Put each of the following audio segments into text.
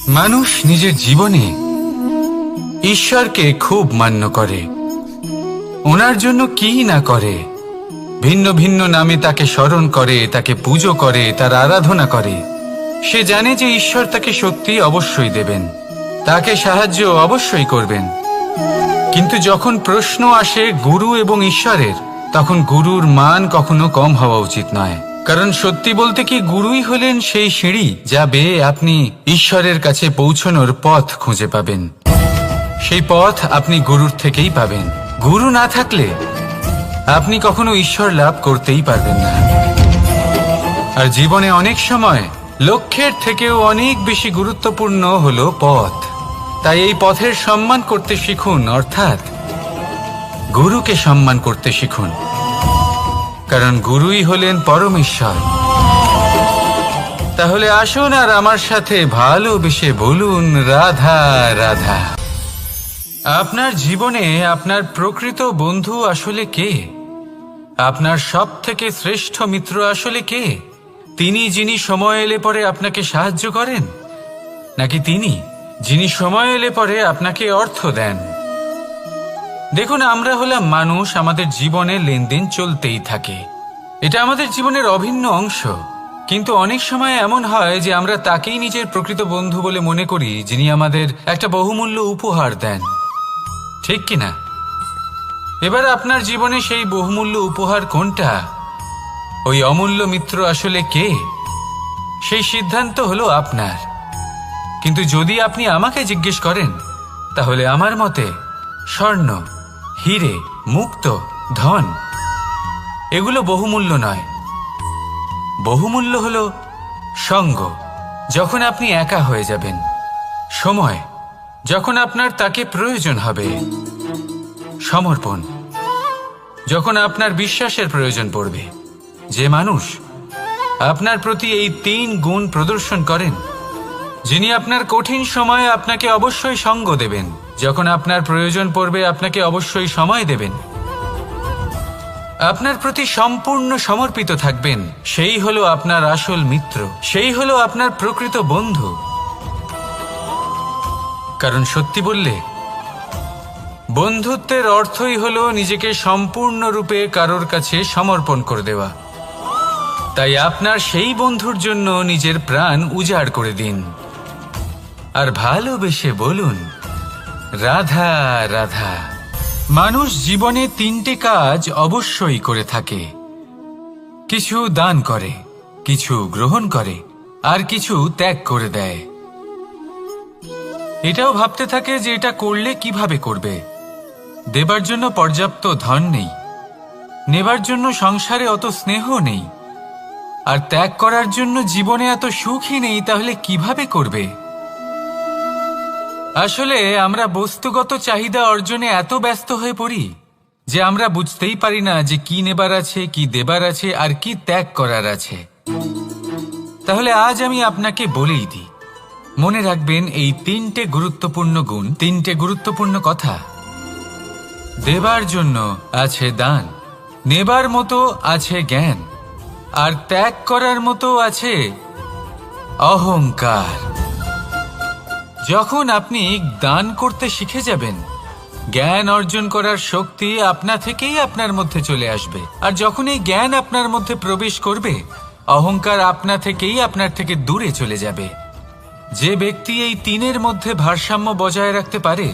মানুষ নিজের জীবনে ঈশ্বরকে খুব মান্য করে, ওনার জন্য কি না করে। ভিন্ন ভিন্ন নামে তাকে স্মরণ করে, তাকে পুজো করে, তার আরাধনা করে। সে জানে যে ঈশ্বর তাকে শক্তি অবশ্যই দেবেন, তাকে সাহায্য অবশ্যই করবেন। কিন্তু যখন প্রশ্ন আসে গুরু এবং ঈশ্বরের, তখন গুরুর মান কখনো কম হওয়া উচিত নয়। কারণ সত্যি বলতে কি, গুরুই হলেন সেই সিঁড়ি যা বেয়ে আপনি ঈশ্বরের কাছে পৌঁছানোর পথ খুঁজে পাবেন। সেই পথ আপনি গুরুর থেকেই পাবেন। গুরু না থাকলে আপনি কখনো ঈশ্বর লাভ করতেই পারবেন না। আর জীবনে অনেক সময় লক্ষ্যের থেকেও অনেক বেশি গুরুত্বপূর্ণ হলো পথ। তাই এই পথের সম্মান করতে শিখুন, অর্থাৎ গুরুকে সম্মান করতে শিখুন, কারণ গুরুই হলেন পরমেশ্বর। তাহলে আসুন আর আমার সাথে ভালোবেসে বলুন, রাধা রাধা। আপনার জীবনে আপনার প্রকৃত বন্ধু আসলে কে? আপনার সব থেকে শ্রেষ্ঠ মিত্র আসলে কে? তিনি যিনি সময় এলে পরে আপনাকে সাহায্য করেন, নাকি তিনি যিনি সময় এলে পরে আপনাকে অর্থ দেন? দেখুন, আমরা হলাম মানুষ, আমাদের জীবনে লেনদেন চলতেই থাকে। এটা আমাদের জীবনের অভিন্ন অংশ। কিন্তু অনেক সময় এমন হয় যে আমরা তাকেই নিজের প্রকৃত বন্ধু বলে মনে করি, যিনি আমাদের একটা বহুমূল্য উপহার দেন, ঠিক কিনা? এবার আপনার জীবনে সেই বহুমূল্য উপহার কোনটা, ওই অমূল্য মিত্র আসলে কে, সেই সিদ্ধান্ত হলো আপনার। কিন্তু যদি আপনি আমাকে জিজ্ঞেস করেন, তাহলে আমার মতে স্বর্ণ, হিরে, মুক্ত, ধন এগুলো বহুমূল্য নয়। বহুমূল্য হলো সঙ্গ, যখন আপনি একা হয়ে যাবেন; সময়, যখন আপনার তাকে প্রয়োজন হবে; সমর্পণ, যখন আপনার বিশ্বাসের প্রয়োজন পড়বে। যে মানুষ আপনার প্রতি এই 3 গুণ প্রদর্শন করেন, যিনি আপনার কঠিন সময়ে আপনাকে অবশ্যই সঙ্গ দেবেন, যখন আপনার প্রয়োজন পড়বে আপনাকে অবশ্যই সময় দেবেন, আপনার প্রতি সম্পূর্ণ সমর্পিত থাকবেন, সেই হলো আপনার আসল মিত্র, সেই হলো আপনার প্রকৃত বন্ধু। কারণ সত্যি বললে, বন্ধুত্বের অর্থই হলো নিজেকে সম্পূর্ণরূপে কারোর কাছে সমর্পণ করে দেওয়া। তাই আপনার সেই বন্ধুর জন্য নিজের প্রাণ উজাড় করে দিন, আর ভালোবেসে বলুন, রাধা রাধা। মানুষ জীবনে 3টে কাজ অবশ্যই করে থাকে: কিছু দান করে, কিছু গ্রহণ করে, আর কিছু ত্যাগ করে দেয়। এটাও ভাবতে থাকে যে এটা করলে কিভাবে করবে। দেবার জন্য পর্যাপ্ত ধন নেই, নেবার জন্য সংসারে অত স্নেহ নেই, আর ত্যাগ করার জন্য জীবনে এত সুখই নেই, তাহলে কিভাবে করবে? আসলে আমরা বস্তুগত চাহিদা অর্জনে এত ব্যস্ত হয়ে পড়ি যে আমরা বুঝতেই পারি না যে কি নেবার আছে, কি দেবার আছে, আর কি ত্যাগ করার আছে। তাহলে আজ আমি আপনাকে বলেই দিই, মনে রাখবেন এই 3টে গুরুত্বপূর্ণ গুণ, 3টে গুরুত্বপূর্ণ কথা। দেবার জন্য আছে দান, নেবার মতো আছে জ্ঞান, আর ত্যাগ করার মতো আছে অহংকার। যখন আপনি দান করতে শিখে যাবেন, জ্ঞান অর্জন করার শক্তি আপনা থেকেই আপনার মধ্যে চলে আসবে। আর যখন এই জ্ঞান আপনার মধ্যে প্রবেশ করবে, অহংকার আপনা থেকেই আপনার থেকে দূরে চলে যাবে। যে ব্যক্তি এই 3-এর মধ্যে ভারসাম্য বজায় রাখতে পারে,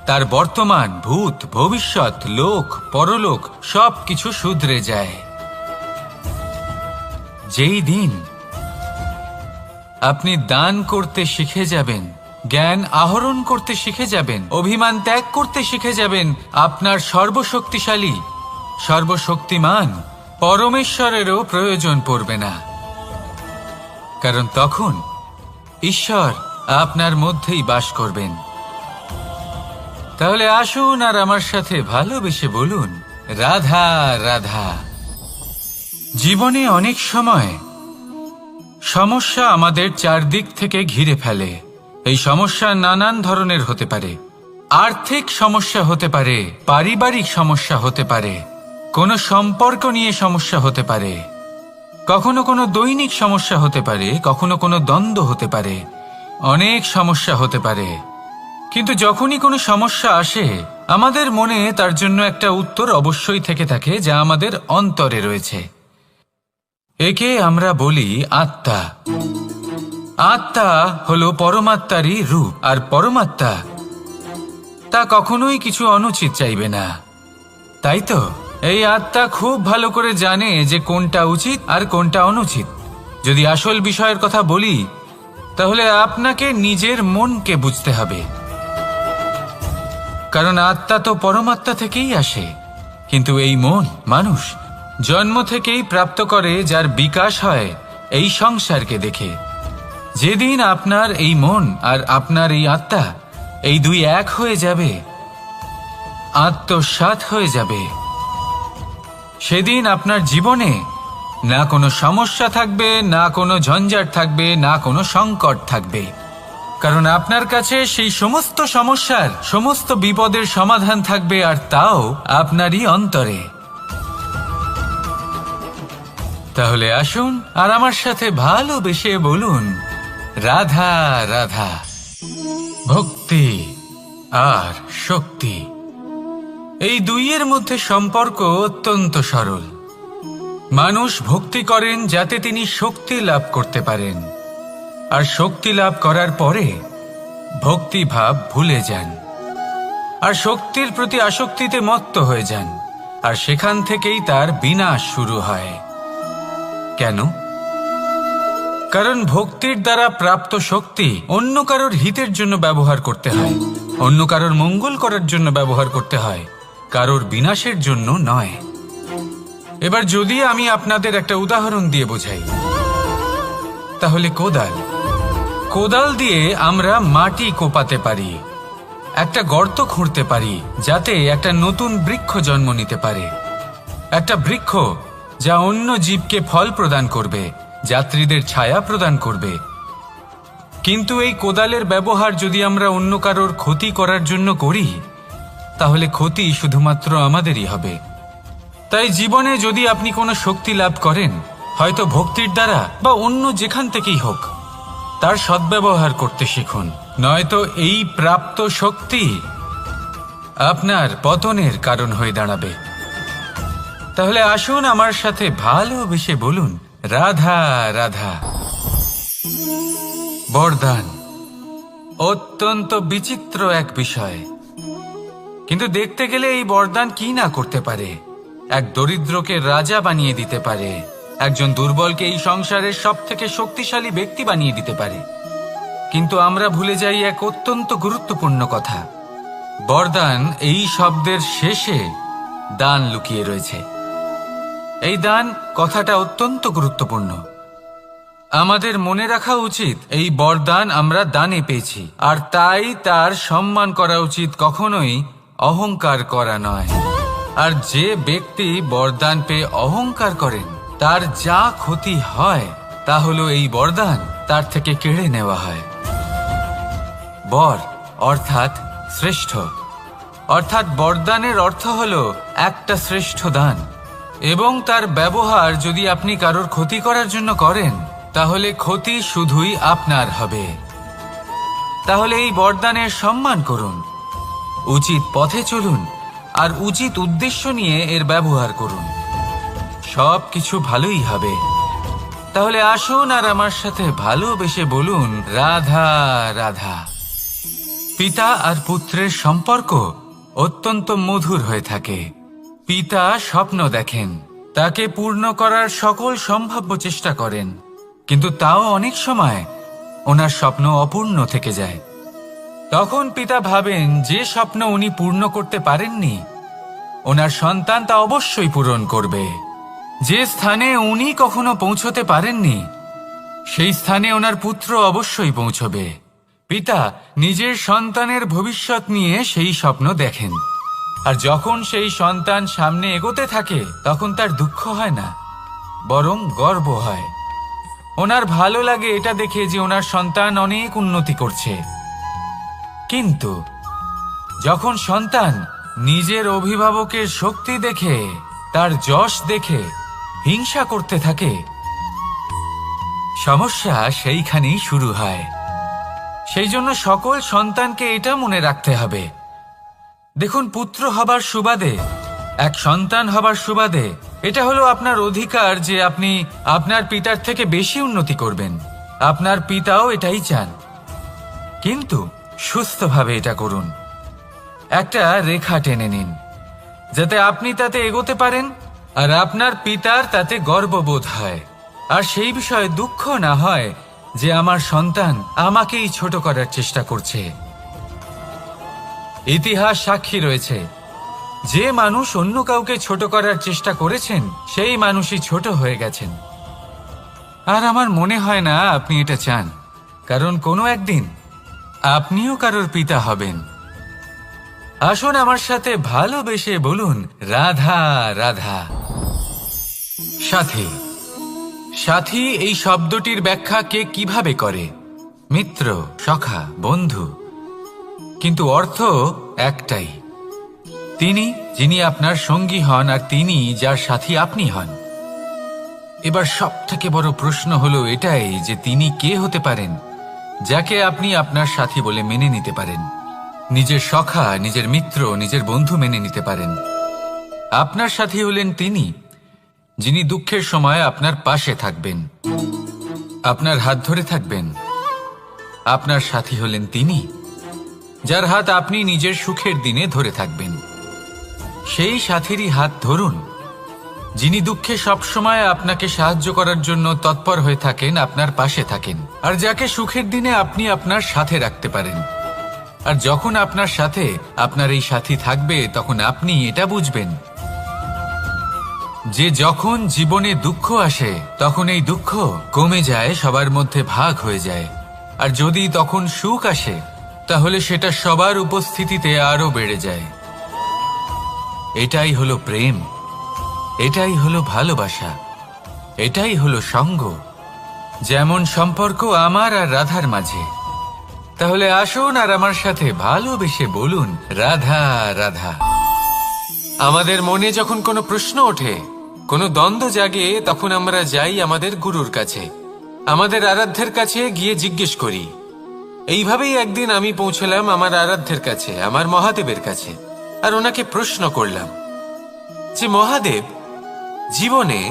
তার বর্তমান, ভূত, ভবিষ্যৎ, লোক, পরলোক সব কিছু শুধরে যায়। যেই দিন আপনি দান করতে শিখে যাবেন, জ্ঞান আহরণ করতে শিখে যাবেন, অভিমান ত্যাগ করতে শিখে যাবেন, আপনার সর্বশক্তিশালী, সর্বশক্তিমান পরমেশ্বরেরও প্রয়োজন পড়বে না। কারণ তখন ঈশ্বর আপনার মধ্যেই বাস করবেন। তাহলে আসুন আর আমার সাথে ভালোবেসে বলুন, রাধা রাধা। জীবনে অনেক সময় সমস্যা আমাদের চারদিক থেকে ঘিরে ফেলে। এই সমস্যা নানান ধরনের হতে পারে। আর্থিক সমস্যা হতে পারে, পারিবারিক সমস্যা হতে পারে, কোনো সম্পর্ক নিয়ে সমস্যা হতে পারে, কখনো কোনো দৈনিক সমস্যা হতে পারে, কখনো কোনো দ্বন্দ্ব হতে পারে, অনেক সমস্যা হতে পারে, কিন্তু যখনই কোনো সমস্যা আসে আমাদের মনে তার জন্য একটা উত্তর অবশ্যই থেকে থাকে, যা আমাদের অন্তরে রয়েছে। একে আমরা বলি আত্মা। আত্মা হলো পরমাত্মারই রূপ, আর পরমাত্মা তা কখনোই কিছু অনুচিত চাইবে না, তাই তো? এই আত্মা খুব ভালো করে জানে যে কোনটা উচিত আর কোনটা অনুচিত। যদি আসল বিষয়ের কথা বলি, তাহলে আপনাকে নিজের মনকে বুঝতে হবে, কারণ আত্মা তো পরমাত্মা থেকেই আসে। কিন্তু এই মন মানুষ জন্ম থেকেই প্রাপ্ত করে, যার বিকাশ হয় এই সংসারকে দেখে। যেদিন আপনার এই মন আর আপনার এই আত্মা এই দুই এক হয়ে যাবে, আত্মসাৎ হয়ে যাবে, সেদিন আপনার জীবনে না কোনো সমস্যা থাকবে, না কোনো ঝঞ্ঝাট থাকবে, না কোনো সংকট থাকবে, কারণ আপনার কাছে সেই সমস্ত সমস্যার সমস্ত বিপদের সমাধান থাকবে, আর তাও আপনারই অন্তরে। তাহলে আসুন আর আমার সাথে ভালোবেসে বলুন, রাধা রাধা। ভক্তি আর শক্তি, এই দুইয়ের মধ্যে সম্পর্ক অত্যন্ত সরল। মানুষ ভক্তি করেন যাতে তিনি শক্তি লাভ করতে পারেন, আর শক্তি লাভ করার পরে ভক্তিভাব ভুলে যান, আর শক্তির প্রতি আসক্তিতে মত্ত হয়ে যান, আর সেখান থেকেই তার বিনাশ শুরু হয়। কেন? কারণ ভক্তির দ্বারা প্রাপ্ত শক্তি অন্য কারোর হিতের জন্য ব্যবহার করতে হয়, অন্য কারোর মঙ্গল করার জন্য ব্যবহার করতে হয়, কারোর বিনাশের জন্য নয়। এবার যদি আমি আপনাদের একটা উদাহরণ দিয়ে বোঝাই, তাহলে কোদাল দিয়ে আমরা মাটি কোপাতে পারি, একটা গর্ত খুঁড়তে পারি, যাতে একটা নতুন বৃক্ষ জন্ম নিতে পারে, একটা বৃক্ষ যা অন্য জীবকে ফল প্রদান করবে, যাত্রীদের ছায়া প্রদান করবে। কিন্তু এই কোদালের ব্যবহার যদি আমরা অন্য কারোর ক্ষতি করার জন্য করি, তাহলে ক্ষতি শুধুমাত্র আমাদেরই হবে। তাই জীবনে যদি আপনি কোনো শক্তি লাভ করেন, হয়তো ভক্তির দ্বারা বা অন্য যেখান থেকেই হোক, তার সদ্ব্যবহার করতে শিখুন, নয়তো এই প্রাপ্ত শক্তি আপনার পতনের কারণ হয়ে দাঁড়াবে। তাহলে আসুন আমার সাথে ভালোবেসে বলুন, রাধা রাধা। বরদান অত্যন্ত বিচিত্র এক বিষয়, কিন্তু দেখতে গেলে এই বরদান কি না করতে পারে। এক দরিদ্রকে রাজা বানিয়ে দিতে পারে, একজন দুর্বলকে এই সংসারের সব থেকে শক্তিশালী ব্যক্তি বানিয়ে দিতে পারে। কিন্তু আমরা ভুলে যাই এক অত্যন্ত গুরুত্বপূর্ণ কথা, বরদান এই শব্দের শেষে দান লুকিয়ে রয়েছে। এই দান কথাটা অত্যন্ত গুরুত্বপূর্ণ। আমাদের মনে রাখা উচিত এই বরদান আমরা দানে পেয়েছি, আর তাই তার সম্মান করা উচিত, কখনোই অহংকার করা নয়। আর যে ব্যক্তি বরদান পেয়ে অহংকার করেন, তার যা ক্ষতি হয় তা হলো এই বরদান তার থেকে কেড়ে নেওয়া হয়। বর অর্থাৎ শ্রেষ্ঠ, অর্থাৎ বরদানের অর্থ হলো একটা শ্রেষ্ঠ দান, এবং তার ব্যবহার যদি আপনি কারোর ক্ষতি করার জন্য করেন, তাহলে ক্ষতি শুধুই আপনার হবে। তাহলে এই বরদানের সম্মান করুন, উচিত পথে চলুন, আর উচিত উদ্দেশ্য নিয়ে এর ব্যবহার করুন, সব কিছু ভালোই হবে। তাহলে আসুন আর আমার সাথে ভালোবেসে বলুন, রাধা রাধা। পিতা আর পুত্রের সম্পর্ক অত্যন্ত মধুর হয়ে থাকে। পিতা স্বপ্ন দেখেন, তাকে পূর্ণ করার সকল সম্ভাব্য চেষ্টা করেন, কিন্তু তাও অনেক সময় ওনার স্বপ্ন অপূর্ণ থেকে যায়। তখন পিতা ভাবেন যে স্বপ্ন উনি পূর্ণ করতে পারেননি, ওনার সন্তান তা অবশ্যই পূরণ করবে। যে স্থানে উনি কখনো পৌঁছতে পারেননি, সেই স্থানে ওনার পুত্র অবশ্যই পৌঁছবে। পিতা নিজের সন্তানের ভবিষ্যৎ নিয়ে সেই স্বপ্ন দেখেন, আর যখন সেই সন্তান সামনে এগোতে থাকে, তখন তার দুঃখ হয় না, বরং গর্ব হয়। ওনার ভালো লাগে এটা দেখে যে ওনার সন্তান অনেক উন্নতি করছে। কিন্তু যখন সন্তান নিজের অভিভাবকের শক্তি দেখে, তার যশ দেখে হিংসা করতে থাকে, সমস্যা সেইখানেই শুরু হয়। সেই জন্য সকল সন্তানকে এটা মনে রাখতে হবে। দেখুন, পুত্র হবার সুবাদে, এক সন্তান হবার সুবাদে এটা হলো আপনার অধিকার যে আপনি আপনার পিতার থেকে বেশি উন্নতি করবেন। আপনার পিতাও এটাই চান, কিন্তু সুস্থভাবে এটা করুন। একটা রেখা টেনে নিন যাতে আপনি তাতে এগোতে পারেন আর আপনার পিতার তাতে গর্ববোধ হয়, আর সেই বিষয়ে দুঃখ না হয় যে আমার সন্তান আমাকেই ছোট করার চেষ্টা করছে। ইতিহাস সাক্ষী রয়েছে, যে মানুষ অন্য কাউকে ছোট করার চেষ্টা করেছেন সেই মানুষই ছোট হয়ে গেছেন। আর আমার মনে হয় না আপনি এটা চান, কারণ কোনো একদিন আপনিও কারোর পিতা হবেন। আসুন আমার সাথে ভালোবেসে বলুন, রাধা রাধা। সাথী। সাথী এই শব্দটির ব্যাখ্যা কে কিভাবে করে? মিত্র, সখা, বন্ধু, কিন্তু অর্থ একটাই। তিনি যিনি আপনার সঙ্গী হন আর তিনি যার সাথী আপনি হন। এবার সব থেকে বড় প্রশ্ন হলো এটাই যে তিনি কে হতে পারেন যাকে আপনি আপনার সাথী বলে মেনে নিতে পারেন, নিজের সখা, নিজের মিত্র, নিজের বন্ধু মেনে নিতে পারেন। আপনার সাথী হলেন তিনি যিনি দুঃখের সময় আপনার পাশে থাকবেন, আপনার হাত ধরে থাকবেন। আপনার সাথী হলেন তিনি যার হাত আপনি নিজের সুখের দিনে ধরে থাকবেন। সেই সাথীরই হাত ধরুন যিনি দুঃখে সবসময় আপনাকে সাহায্য করার জন্য তৎপর হয়ে থাকেন, আপনার পাশে থাকেন, আর যাকে সুখের দিনে আপনি আপনার সাথে রাখতে পারেন। আর যখন আপনার সাথে আপনার এই সাথী থাকবে তখন আপনি এটা বুঝবেন যে যখন জীবনে দুঃখ আসে তখন এই দুঃখ কমে যায়, সবার মধ্যে ভাগ হয়ে যায়। আর যদি তখন সুখ আসে তাহলে সেটা সবার উপস্থিতিতে আরো বেড়ে যায়। এটাই হলো প্রেম, এটাই হলো ভালোবাসা, এটাই হলো সঙ্গ, যেমন সম্পর্ক আমার আর রাধার মাঝে। তাহলে আসুন আর আমার সাথে ভালোবেসে বলুন, রাধা রাধা। আমাদের মনে যখন কোনো প্রশ্ন ওঠে, কোনো দ্বন্দ্ব জাগে, তখন আমরা যাই আমাদের গুরুর কাছে, আমাদের আরাধ্যের কাছে গিয়ে জিজ্ঞেস করি। এইভাবেই একদিন আমি পৌঁছলাম আমার আরাধ্যের কাছে, আমার মহাদেবের কাছে, আর ওনাকে প্রশ্ন করলাম যে মহাদেব, জীবনে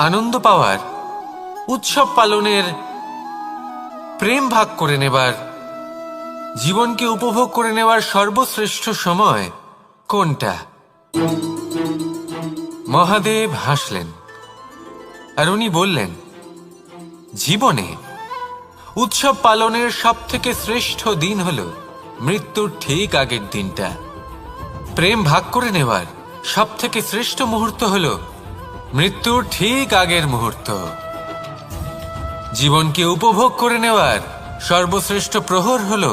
আনন্দ পাওয়ার, উৎসব পালনের, প্রেম ভাগ করে নেবার, জীবনকে উপভোগ করে নেওয়ার সর্বশ্রেষ্ঠ সময় কোনটা? মহাদেব হাসলেন আর উনি বললেন, জীবনে উৎসব পালনের সব থেকে শ্রেষ্ঠ দিন হলো মৃত্যুর ঠিক আগের দিনটা। প্রেম ভাগ করে নেওয়ার সব থেকে শ্রেষ্ঠ মুহূর্ত হলো মৃত্যুর ঠিক আগের মুহূর্ত। জীবনকে উপভোগ করে নেওয়ার সর্বশ্রেষ্ঠ প্রহর হলো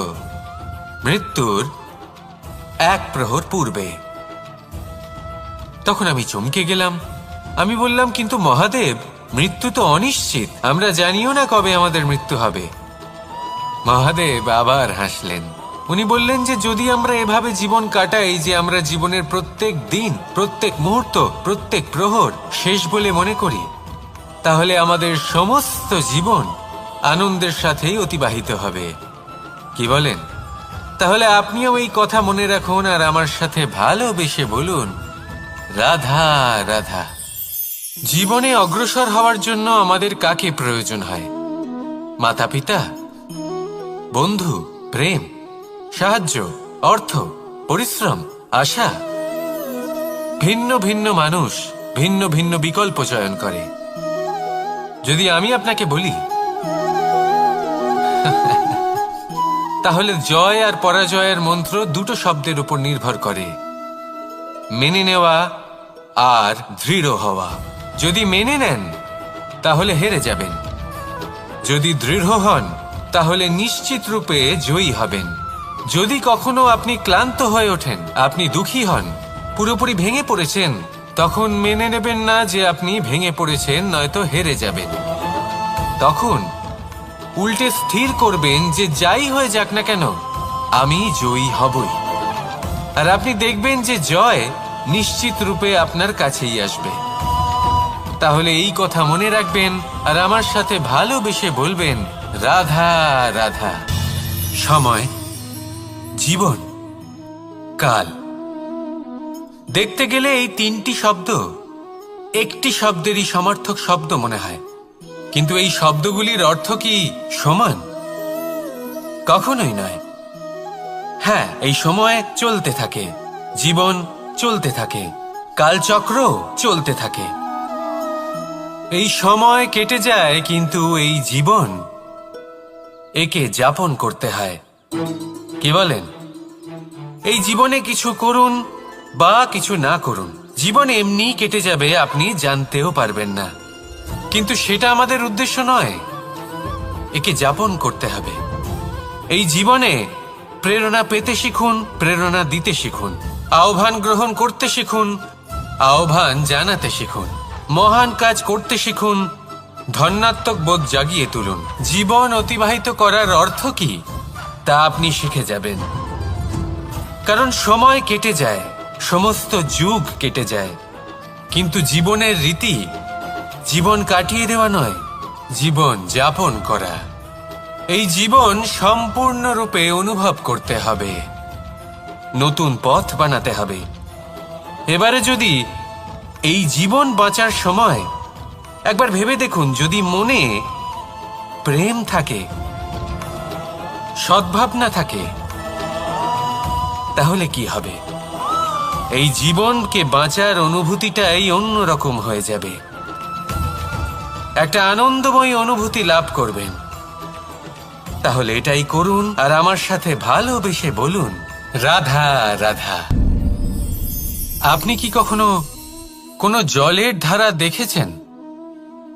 মৃত্যুর এক প্রহর পূর্বে। তখন আমি চমকে গেলাম। আমি বললাম, কিন্তু মহাদেব, মৃত্যু তো অনিশ্চিত, আমরা জানিও না কবে আমাদের মৃত্যু হবে। মহাদেব আবার হাসলেন। উনি বললেন যে যদি আমরা এভাবে জীবন কাটাই যে আমরা জীবনের প্রত্যেক দিন, প্রত্যেক মুহূর্ত, প্রত্যেক প্রহর শেষ বলে মনে করি, তাহলে আমাদের সমস্ত জীবন আনন্দের সাথেই অতিবাহিত হবে। কি বলেন? তাহলে আপনিও এই কথা মনে রাখুন আর আমার সাথে ভালোবেসে বলুন, রাধা রাধা। জীবনে অগ্রসর হওয়ার জন্য আমাদের কাকে প্রয়োজন হয়? মাতা পিতা, বন্ধু, প্রেম, সাহায্য, অর্থ, পরিশ্রম, আশা। ভিন্ন ভিন্ন মানুষ ভিন্ন ভিন্ন বিকল্প চয়ন করে। যদি আমি আপনাকে বলি তাহলে জয় আর পরাজয়ের মন্ত্র দুটো শব্দের উপর নির্ভর করে, মেনে নেওয়া আর দৃঢ় হওয়া। যদি মেনে নেন তাহলে হেরে যাবেন, যদি দৃঢ় হন তাহলে নিশ্চিত রূপে জয়ী হবেন। যদি কখনো আপনি ক্লান্ত হয়ে ওঠেন, আপনি দুঃখী হন, পুরোপুরি ভেঙে পড়েছেন, তখন মেনে নেবেন না যে আপনি ভেঙে পড়েছেন, নয়তো হেরে যাবেন। তখন উল্টে স্থির করবেন যে যাই হয়ে যাক না কেন আমি জয়ী হবই। আর আপনি দেখবেন যে জয় নিশ্চিত রূপে আপনার কাছেই আসবে। তাহলে এই কথা মনে রাখবেন আর আমার সাথে ভালোবেসে বলবেন, রাধা রাধা। সময়, জীবন, কাল। দেখতে গেলে এই তিনটি শব্দ একটি শব্দেরই সমার্থক শব্দ মনে হয়, কিন্তু এই শব্দগুলির অর্থ কি সমান? কখনোই নয়। হ্যাঁ, এই সময় চলতে থাকে, জীবন চলতে থাকে, কালচক্র চলতে থাকে। এই সময় কেটে যায়, কিন্তু এই জীবন একে যাপন করতে হয়। কি বলেন? এই জীবনে কিছু করুন বা কিছু না করুন, জীবন এমনি কেটে যাবে, আপনি জানতেও পারবেন না। কিন্তু সেটা আমাদের উদ্দেশ্য নয়, একে যাপন করতে হবে। এই জীবনে প্রেরণা পেতে শিখুন, প্রেরণা দিতে শিখুন, আহ্বান গ্রহণ করতে শিখুন, আহ্বান জানাতে শিখুন, মহান কাজ করতে শিখুন, ধন্যাত্মক বোধ জাগিয়ে তুলুন। জীবন অতিবাহিত করার অর্থ কি তা আপনি শিখে যাবেন। কারণ সময় কেটে যায়, সমস্ত যুগ কেটে যায়, কিন্তু জীবনের রীতি জীবন কাটিয়ে দেওয়া নয়, জীবন যাপন করা। এই জীবন সম্পূর্ণরূপে অনুভব করতে হবে, নতুন পথ বানাতে হবে। এবারে যদি এই জীবন বাঁচার সময় একবার ভেবে দেখুন, যদি মনে প্রেম থাকে, সদ্ভাবনা থাকে, তাহলে কি হবে? এই জীবনকে বাঁচার অনুভূতিটাই অন্যরকম হয়ে যাবে, একটা আনন্দময় অনুভূতি লাভ করবেন। তাহলে এটাই করুন, আর আমার সাথে ভালোবেসে বলুন, রাধা রাধা। আপনি কি কখনো কোনো জলের ধারা দেখেছেন?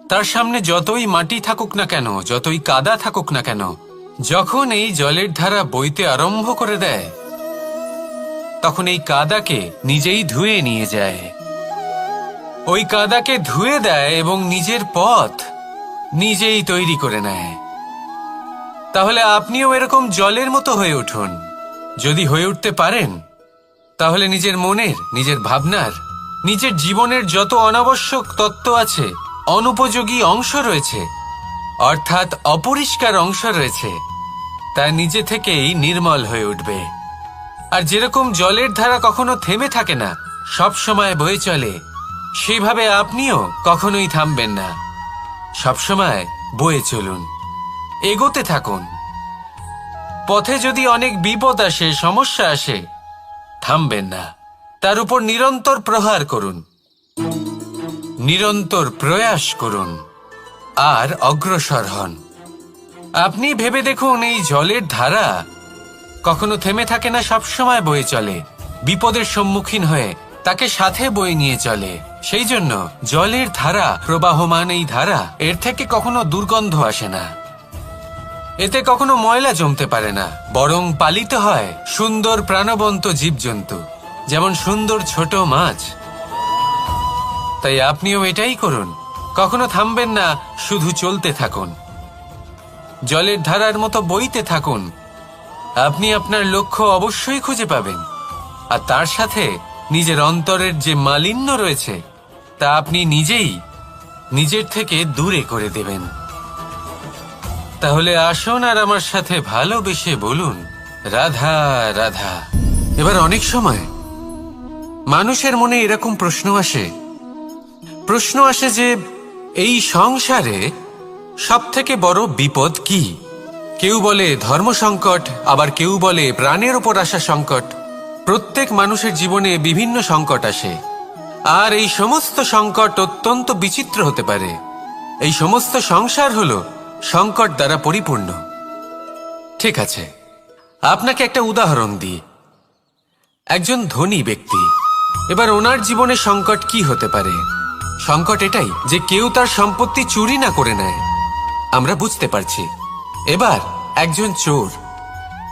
তার সামনে যতই মাটি থাকুক না কেন, যতই কাদা থাকুক না কেন, যখন এই জলের ধারা বইতে আরম্ভ করে দেয়, তখন এই কাদাকে নিজেই ধুয়ে নিয়ে যায়। ওই কাদাকে ধুয়ে দেয় এবং নিজের পথ নিজেই তৈরি করে নেয়। তাহলে আপনিও এরকম জলের মতো হয়ে উঠুন। যদি হয়ে উঠতে পারেন, তাহলে নিজের মনের, নিজের ভাবনার, নিজের জীবনের যত অনাবশ্যক তত্ত্ব আছে, অনুপযোগী অংশ রয়েছে, অর্থাৎ অপরিষ্কার অংশ রয়েছে, তা নিজে থেকেই নির্মল হয়ে উঠবে। আর যেরকম জলের ধারা কখনো থেমে থাকে না, সব সময় বয়ে চলে, সেইভাবে আপনিও কখনোই থামবেন না। সবসময় বয়ে চলুন, এগোতে থাকুন। পথে যদি অনেক বিপদ আসে, সমস্যা আসে, থামবেন না, তার উপর নিরন্তর প্রহার করুন, নিরন্তর প্রয়াস করুন, আর অগ্রসর হন। আপনি ভেবে দেখুন, এই জলের ধারা কখনো থেমে থাকে না, সবসময় বয়ে চলে, বিপদের সম্মুখীন হয়ে তাকে সাথে বয়ে নিয়ে চলে। সেই জন্য জলের ধারা, প্রবাহমান এই ধারা, এর থেকে কখনো দুর্গন্ধ আসে না, এতে কখনো ময়লা জমতে পারে না, বরং পালিত হয় সুন্দর প্রাণবন্ত জীবজন্তু, যেমন সুন্দর ছোট মাছ। তাই আপনিও এটাই করুন, কখনো থামবেন না, শুধু চলতে থাকুন, জলের ধারার মতো বইতে থাকুন। আপনি আপনার লক্ষ্য অবশ্যই খুঁজে পাবেন, আর তার সাথে নিজের অন্তরের যে মালিন্য রয়েছে, তা আপনি নিজেই নিজের থেকে দূরে করে দেবেন। তাহলে আসুন আর আমার সাথে ভালোবেসে বলুন, রাধা রাধা। এবার অনেক সময় মানুষের মনে এরকম প্রশ্ন আসে যে এই সংসারে সবথেকে বড় বিপদ কি? কেউ বলে ধর্ম সংকট, আবার কেউ বলে প্রাণের ওপর আসা সংকট। প্রত্যেক মানুষের জীবনে বিভিন্ন সংকট আসে, আর এই সমস্ত সংকট অত্যন্ত বিচিত্র হতে পারে। এই সমস্ত সংসার হলো সংকট দ্বারা পরিপূর্ণ। ঠিক আছে, আপনাকে একটা উদাহরণ দিই। একজন ধনী ব্যক্তি, এবার ওনার জীবনে সংকট কি হতে পারে? সংকট এটাই যে কেউ তার সম্পত্তি চুরি না করে নেয়, আমরা বুঝতে পারছি। এবার একজন চোর,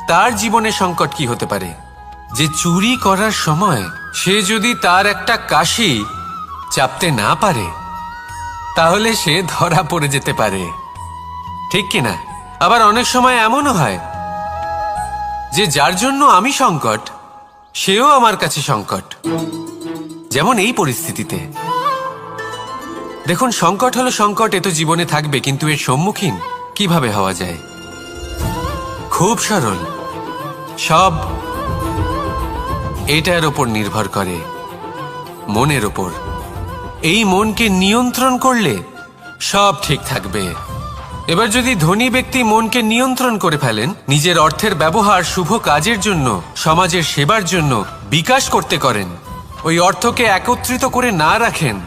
তার জীবনে সংকট কি হতে পারে? যে চুরি করার সময় সে যদি তার একটা কাশি চাপতে না পারে, তাহলে সে ধরা পড়ে যেতে পারে, ঠিক কিনা? আবার অনেক সময় এমনও হয় যে যার জন্য আমি সংকট, সেও আমার কাছে সংকট। যেমন এই পরিস্থিতিতে দেখুন, সংকট হলো সংকট, এ তো জীবনে থাকবে, কিন্তু এর সম্মুখীন কিভাবে হওয়া যায়? খুব সরল। সব এটার ওপর নির্ভর করে, মনের ওপর। এই মনকে নিয়ন্ত্রণ করলে সব ঠিক থাকবে। এবার যদি ধনী ব্যক্তি মনকে নিয়ন্ত্রণ করে ফেলেন, নিজের অর্থের ব্যবহার শুভ কাজের জন্য, সমাজের সেবার জন্য বিকাশ করতে করেন, ওই অর্থকে একত্রিত করে না রাখেন,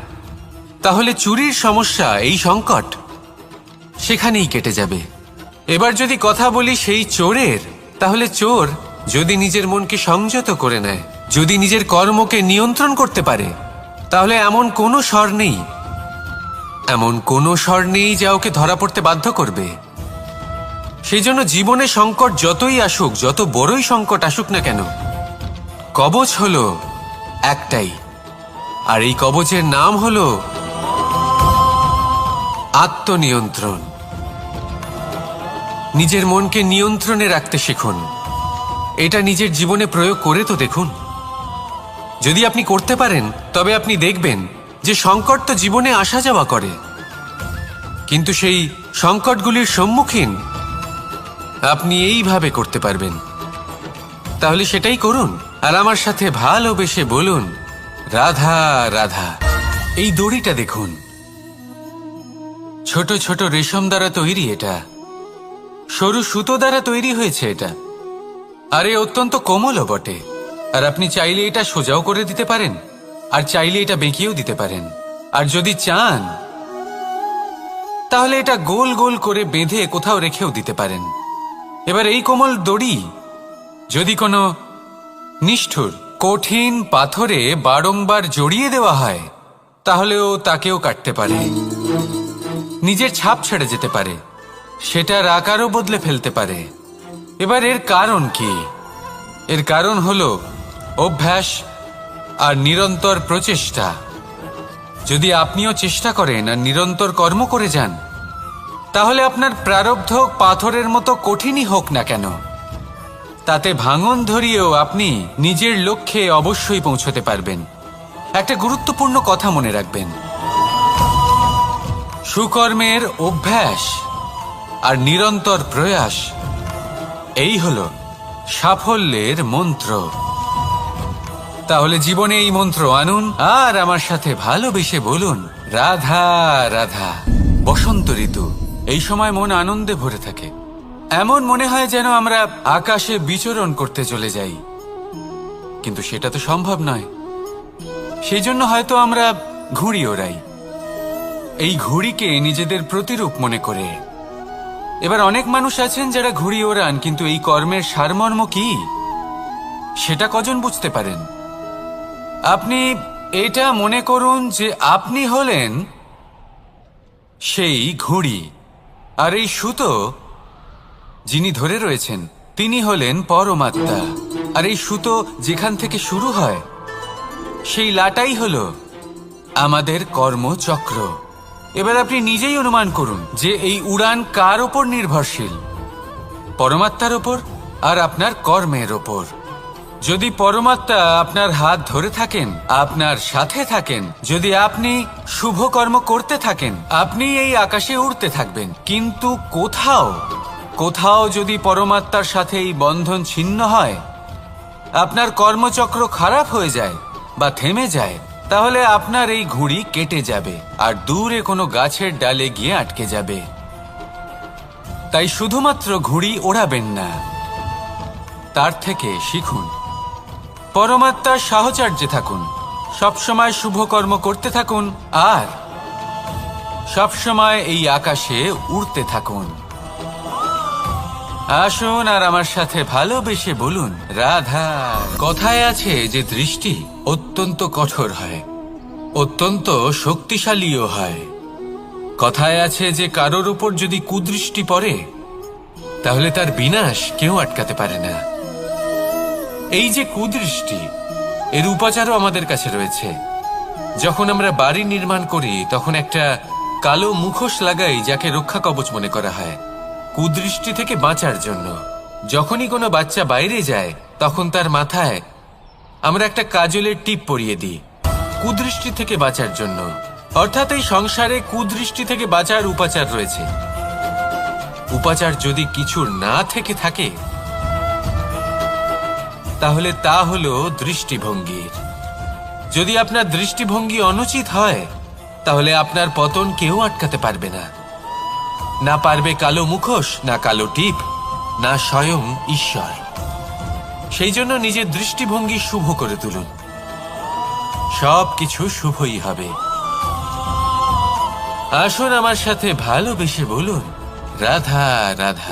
তাহলে চুরির সমস্যা, এই সংকট সেখানেই কেটে যাবে। এবার যদি কথা বলি সেই চোরের, তাহলে চোর যদি নিজের মনকে সংযত করে নেয়, যদি নিজের কর্মকে নিয়ন্ত্রণ করতে পারে, তাহলে এমন কোনো স্বর নেই, এমন কোনো স্বর নেই যা ওকে ধরা পড়তে বাধ্য করবে। সেই জন্য জীবনে সংকট যতই আসুক, যত বড়ই সংকট আসুক না কেন, কবচ হলো একটাই, আর এই কবচের নাম হলো আত্মনিয়ন্ত্রণ। নিজের মনকে নিয়ন্ত্রণে রাখতে শিখুন। এটা নিজের জীবনে প্রয়োগ করে তো দেখুন। যদি আপনি করতে পারেন, তবে আপনি দেখবেন যে সংকট তো জীবনে আসা যাওয়া করে, কিন্তু সেই সংকটগুলির সম্মুখীন আপনি এইভাবে করতে পারবেন। তাহলে সেটাই করুন, আর আমার সাথে ভালোবেসে বলুন, রাধা রাধা। এই দড়িটা দেখুন, ছোট ছোট রেশম দ্বারা তৈরি, এটা সরু সুতো দ্বারা তৈরি হয়েছে এটা, আর এ অত্যন্ত কোমলও বটে। আর আপনি চাইলে এটা সোজাও করে দিতে পারেন, আর চাইলে এটা বেঁকিয়েও দিতে পারেন, আর যদি চান তাহলে এটা গোল গোল করে বেঁধে কোথাও রেখেও দিতে পারেন। এবার এই কোমল দড়ি যদি কোনো নিষ্ঠুর কঠিন পাথরে বারংবার জড়িয়ে দেওয়া হয়, তাহলেও তাকেও কাটতে পারে, নিজের ছাপ ছেড়ে যেতে পারে, সেটার আকারও বদলে ফেলতে পারে। এবার এর কারণ কি? এর কারণ হলো অভ্যাস আর নিরন্তর প্রচেষ্টা। যদি আপনিও চেষ্টা করেন আর নিরন্তর কর্ম করে যান, তাহলে আপনার প্রারব্ধ পাথরের মতো কঠিনই হোক না কেন, তাতে ভাঙন ধরিয়েও আপনি নিজের লক্ষ্যে অবশ্যই পৌঁছতে পারবেন। একটা গুরুত্বপূর্ণ কথা মনে রাখবেন, সুকর্মের অভ্যাস আর নিরন্তর প্রয়াস, এই হলো সাফল্যের মন্ত্র। তাহলে জীবনে এই মন্ত্র আনুন, আর আমার সাথে ভালোবেসে বলুন, রাধা রাধা। বসন্ত ঋতু, এই সময় মন আনন্দে ভরে থাকে। এমন মনে হয় যেন আমরা আকাশে বিচরণ করতে চলে যাই, কিন্তু সেটা তো সম্ভব নয়। সেই জন্য হয়তো আমরা ঘুড়ি ওড়াই, এই ঘুড়িকে নিজেদের প্রতিরূপ মনে করে। এবার অনেক মানুষ আছেন যারা ঘুড়ি ওড়ান, কিন্তু এই কর্মের সারমর্ম কি সেটা কজন বুঝতে পারেন? আপনি এটা মনে করুন যে আপনি হলেন সেই ঘুড়ি, আর এই সুতো যিনি ধরে রয়েছেন তিনি হলেন পরমাত্মা। আর এই সুতো যেখান থেকে শুরু হয়, সেই লাটাই হলো আমাদের কর্মচক্র। এবার আপনি নিজেই অনুমান করুন যে এই উড়ান কার ওপর নির্ভরশীল? পরমাত্মার ওপর আর আপনার কর্মের ওপর। যদি পরমাত্মা আপনার হাত ধরে থাকেন, আপনার সাথে থাকেন, যদি আপনি শুভ কর্ম করতে থাকেন, আপনি এই আকাশে উড়তে থাকবেন। কিন্তু কোথাও কোথাও যদি পরমাত্মার সাথে এই বন্ধন ছিন্ন হয়, আপনার কর্মচক্র খারাপ হয়ে যায় বা থেমে যায়, তাহলে আপনার এই ঘুড়ি কেটে যাবে আর দূরে কোনো গাছের ডালে গিয়ে আটকে যাবে। তাই শুধুমাত্র ঘুড়ি ওড়াবেন না, তার থেকে শিখুন, পরমাত্মার সাহচর্যে থাকুন, সবসময় শুভ কর্ম করতে থাকুন, আর সবসময় এই আকাশে উড়তে থাকুন। আসুন আর আমার সাথে ভালোবেসে বলুন, রাধা। কথায় আছে যে দৃষ্টি অত্যন্ত কঠোর হয়, অত্যন্ত শক্তিশালীও হয়। কথায় আছে যে কারোর উপর যদি কুদৃষ্টি পড়ে, তাহলে তার বিনাশ কেউ আটকাতে পারে না। এই যে কুদৃষ্টি, এর উপাচারও আমাদের কাছে রয়েছে। যখন আমরা বাড়ি নির্মাণ করি, তখন একটা কালো মুখোশ লাগাই, যাকে রক্ষা কবচ মনে করা হয়, কুদৃষ্টি থেকে বাঁচার জন্য। যখনই কোনো বাচ্চা বাইরে যায়, তখন তার মাথায় আমরা একটা কাজলের টিপ পরিয়ে দিই, কুদৃষ্টি থেকে বাঁচার জন্য। অর্থাৎ এই সংসারে কুদৃষ্টি থেকে বাঁচার উপাচার রয়েছে। উপাচার যদি কিছু না থেকে থাকে তাহলে তা হলো দৃষ্টিভঙ্গির। যদি আপনার দৃষ্টিভঙ্গি অনুচিত হয় তাহলে আপনার পতন কেউ আটকাতে পারবে না। না পারবে কালো মুখোশ, না কালো টিপ, না স্বয়ং ঈশ্বর। সেই জন্য নিজের দৃষ্টিভঙ্গি শুভ করে তুলুন, সবকিছু শুভই হবে। আসুন আমার সাথে ভালোবেসে বলুন রাধা রাধা।